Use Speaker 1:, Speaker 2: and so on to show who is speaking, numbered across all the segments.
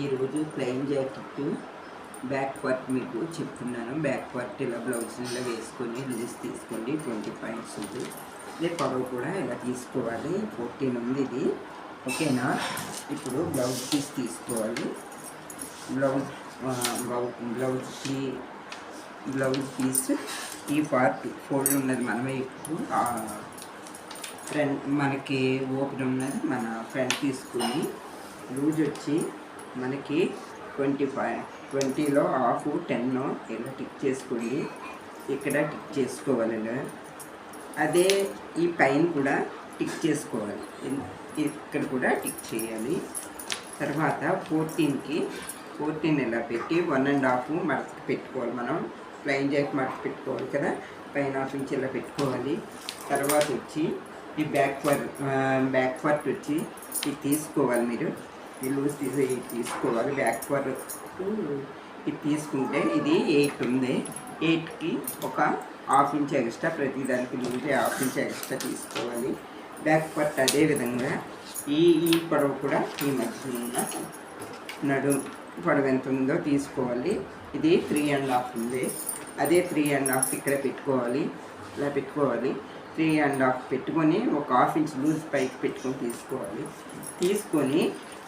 Speaker 1: ఈరోజు plain jacket back part మీకు చెప్తున్నాను. బ్యాక్ పార్ట్ ఇలా బ్లౌజ్ ఇలా వేసుకొని లూజ్ తీసుకోండి. 20 పాయింట్స్ ఉంది. ఇదే పొడవు కూడా ఇలా తీసుకోవాలి. 14 ఉంది ఇది. ఓకేనా? ఇప్పుడు బ్లౌజ్ పీస్ తీసుకోవాలి. బ్లౌజ్ పీస్ ఈ పార్ట్ ఫోల్డ్ ఉన్నది మనమే. ఇప్పుడు ఫ్రంట్ మనకి ఓపెన్ ఉన్నది మన ఫ్రంట్ తీసుకొని లూజ్ వచ్చి మనకి 20లో హాఫ్ 10 ఇలా టిక్ చేసుకోండి. ఇక్కడ టిక్ చేసుకోవాలి. అదే ఈ పైన కూడా టిక్ చేసుకోవాలి. ఇక్కడ కూడా టిక్ చేయాలి. తర్వాత 14 ఇలా పెట్టి 1.5 మడత పెట్టుకోవాలి. మనం ప్లెయిన్ జాకెట్ మడత పెట్టుకోవాలి కదా, పైన హాఫ్ ఇంచ్ ఇలా పెట్టుకోవాలి. తర్వాత వచ్చి ఈ బ్యాక్ పార్ట్ వచ్చి ఇది తీసుకోవాలి. మీరు ఈ లూజ్ తీసుకోవాలి. బ్యాక్ పార్ట్ ఇది తీసుకుంటే ఇది 8 ఉంది. 8కి ఒక హాఫ్ ఇంచ్ ఎక్స్ట్రా, ప్రతి దానికి లూజ్ హాఫ్ ఇంచ్ ఎక్స్ట్రా తీసుకోవాలి. బ్యాక్ పార్ట్ అదేవిధంగా ఈ పొడవు కూడా ఈ మధ్య ఉన్న నడు పొడవు ఎంత ఉందో తీసుకోవాలి. ఇది 3.5 ఉంది. అదే 3.5 ఇక్కడ పెట్టుకోవాలి. ఇలా పెట్టుకోవాలి. 3.5 పెట్టుకొని ఒక హాఫ్ ఇంచ్ లూజ్ పైకి పెట్టుకొని తీసుకోవాలి. తీసుకొని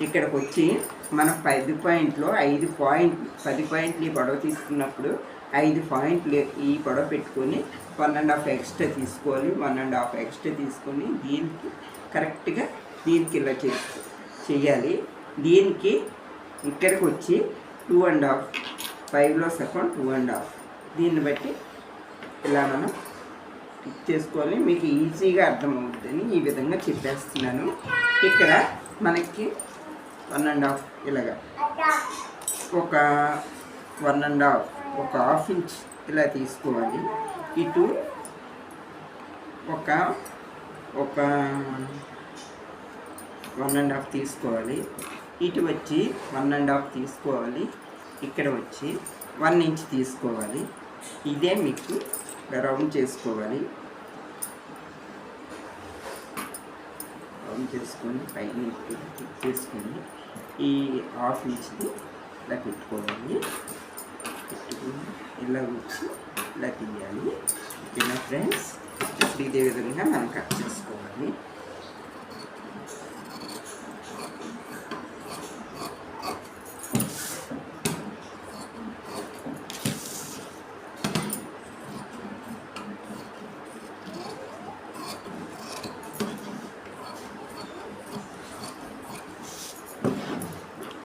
Speaker 1: ఇక్కడికి వచ్చి మన 10 పాయింట్లు 10 పాయింట్లు ఈ పొడవ తీసుకున్నప్పుడు 5 పాయింట్లు ఈ పొడవ పెట్టుకొని 1.5 ఎక్స్ట్రా తీసుకోవాలి. 1.5 ఎక్స్ట్రా తీసుకొని దీనికి కరెక్ట్గా దీనికి ఇలా చేయాలి. దీనికి ఇక్కడికి వచ్చి 2.5, 5లో సగం 2.5, దీన్ని బట్టి ఇలా మనం టిక్ చేసుకోవాలి. మీకు ఈజీగా అర్థమవుతుందని ఈ విధంగా చెప్పేస్తున్నాను. ఇక్కడ మనకి 1.5 ఇలాగా ఒక 1.5 ఒక హాఫ్ ఇంచ్ ఇలా తీసుకోవాలి. ఇటు ఒక 1.5 తీసుకోవాలి. ఇటు వచ్చి 1.5 తీసుకోవాలి. ఇక్కడ వచ్చి 1 ఇంచ్ తీసుకోవాలి. ఇదే మీకు రౌండ్ చేసుకోవాలి. రౌండ్ చేసుకొని పైన టిక్ చేసుకొని ఈ హాఫ్ ఇంచ్ది ఇలా పెట్టుకోవాలి. పెట్టుకుని ఇలా వచ్చి ఇలా తీయాలి. ఓకేనా ఫ్రెండ్స్? ఇప్పుడు ఇదే విధంగా మనం కట్ చేసుకోవాలి.